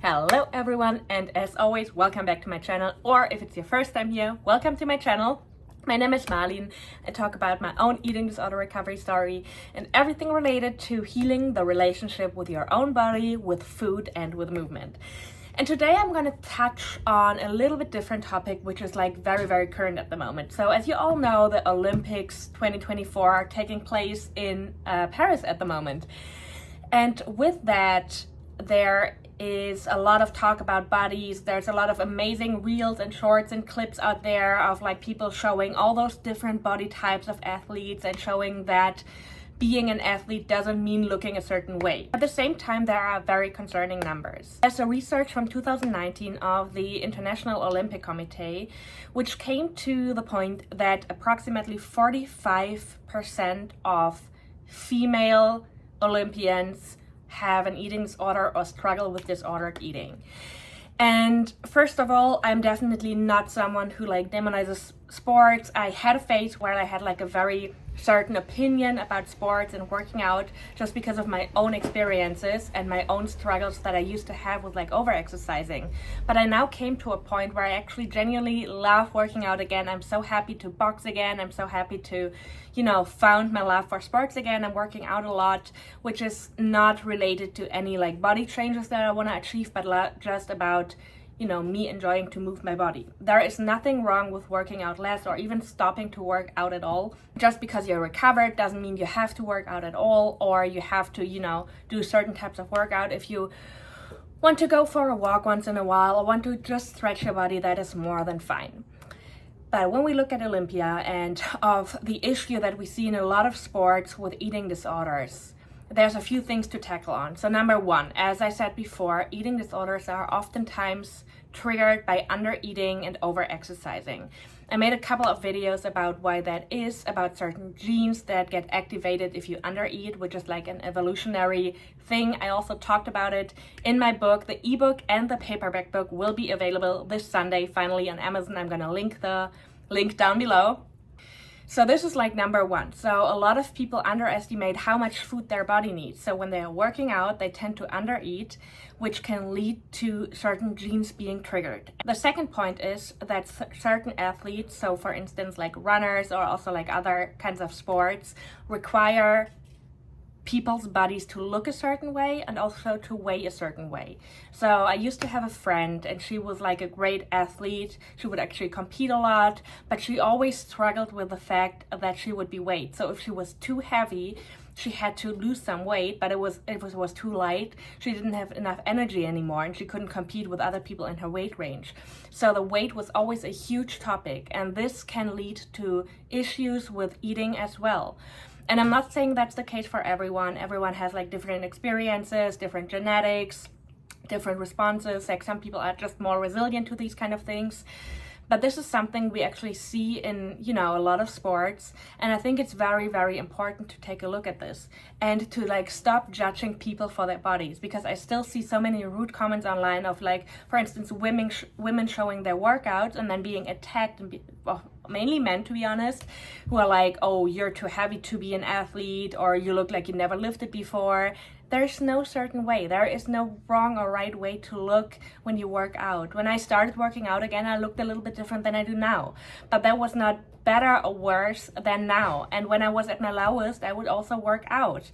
Hello everyone, and as always, welcome back to my channel, or if it's your first time here, welcome to my channel. My name is Marlene. I talk about my own eating disorder recovery story and everything related to healing the relationship with your own body, with food, and with movement. And today I'm going to touch on a little bit different topic, which is like very current at the moment. So as you all know, the Olympics 2024 are taking place in Paris at the moment. And with that, there is a lot of talk about bodies. There's a lot of amazing reels and shorts and clips out there of like people showing all those different body types of athletes and showing that being an athlete doesn't mean looking a certain way. At the same time, there are very concerning numbers. There's a research from 2019 of the International Olympic Committee, which came to the point that approximately 45% of female Olympians have an eating disorder or struggle with disordered eating. And first of all, I'm definitely not someone who like demonizes sports. I had a phase where I had like a very certain opinion about sports and working out just because of my own experiences and my own struggles that I used to have with like over-exercising. But I now came to a point where I actually genuinely love working out again. I'm so happy to box again. I'm so happy to, found my love for sports again. I'm working out a lot, which is not related to any like body changes that I want to achieve, but just about me enjoying to move my body. There is nothing wrong with working out less or even stopping to work out at all. Just because you're recovered doesn't mean you have to work out at all, or you have to, do certain types of workout. If you want to go for a walk once in a while or want to just stretch your body, that is more than fine. But when we look at Olympia and of the issue that we see in a lot of sports with eating disorders, there's a few things to tackle on. So number one, as I said before, eating disorders are oftentimes triggered by under-eating and over-exercising. I made a couple of videos about why that is, about certain genes that get activated if you under-eat, which is like an evolutionary thing. I also talked about it in my book. The ebook and the paperback book will be available this Sunday, finally on Amazon. I'm gonna link the link down below. So this is like number one. So a lot of people underestimate how much food their body needs. So when they are working out, they tend to undereat, which can lead to certain genes being triggered. The second point is that certain athletes, so for instance like runners or also like other kinds of sports, require people's bodies to look a certain way and also to weigh a certain way. So I used to have a friend and she was like a great athlete. She would actually compete a lot, but she always struggled with the fact that she would be weighed. So if she was too heavy, she had to lose some weight, but it was too light. She didn't have enough energy anymore and she couldn't compete with other people in her weight range. So the weight was always a huge topic, and this can lead to issues with eating as well. And I'm not saying that's the case for everyone. Everyone has like different experiences, different genetics, different responses. Like some people are just more resilient to these kind of things. But this is something we actually see in, a lot of sports. And I think it's very important to take a look at this and to like stop judging people for their bodies, because I still see so many rude comments online of like, for instance, women showing their workouts and then being attacked, and mainly men, to be honest, who are like, oh, you're too heavy to be an athlete, or you look like you never lifted before. There's no certain way. There is no wrong or right way to look when you work out. When I started working out again, I looked a little bit different than I do now. But that was not better or worse than now. And when I was at my lowest, I would also work out.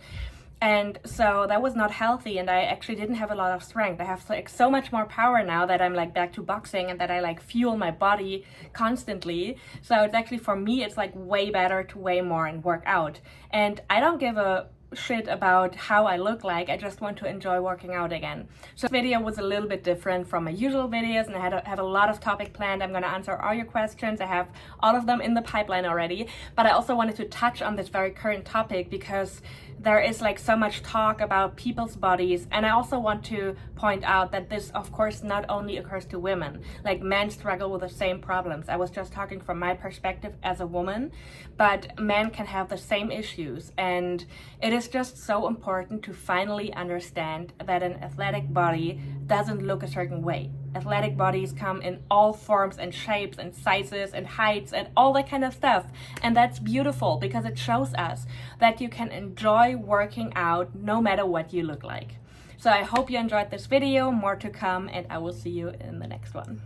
And so that was not healthy, and I actually didn't have a lot of strength. I have like so much more power now that I'm like back to boxing and that I like fuel my body constantly. So it's actually, for me, it's like way better to weigh more and work out. And I don't give a shit about how I look like. I just want to enjoy working out again. So this video was a little bit different from my usual videos, and I have a lot of topic planned. I'm going to answer all your questions. I have all of them in the pipeline already, but I also wanted to touch on this very current topic because there is like so much talk about people's bodies, and I also want to point out that this of course not only occurs to women. Like men struggle with the same problems. I was just talking from my perspective as a woman, but men can have the same issues, and it is just so important to finally understand that an athletic body doesn't look a certain way. Athletic bodies come in all forms and shapes and sizes and heights and all that kind of stuff. And that's beautiful because it shows us that you can enjoy working out no matter what you look like. So I hope you enjoyed this video, more to come, and I will see you in the next one.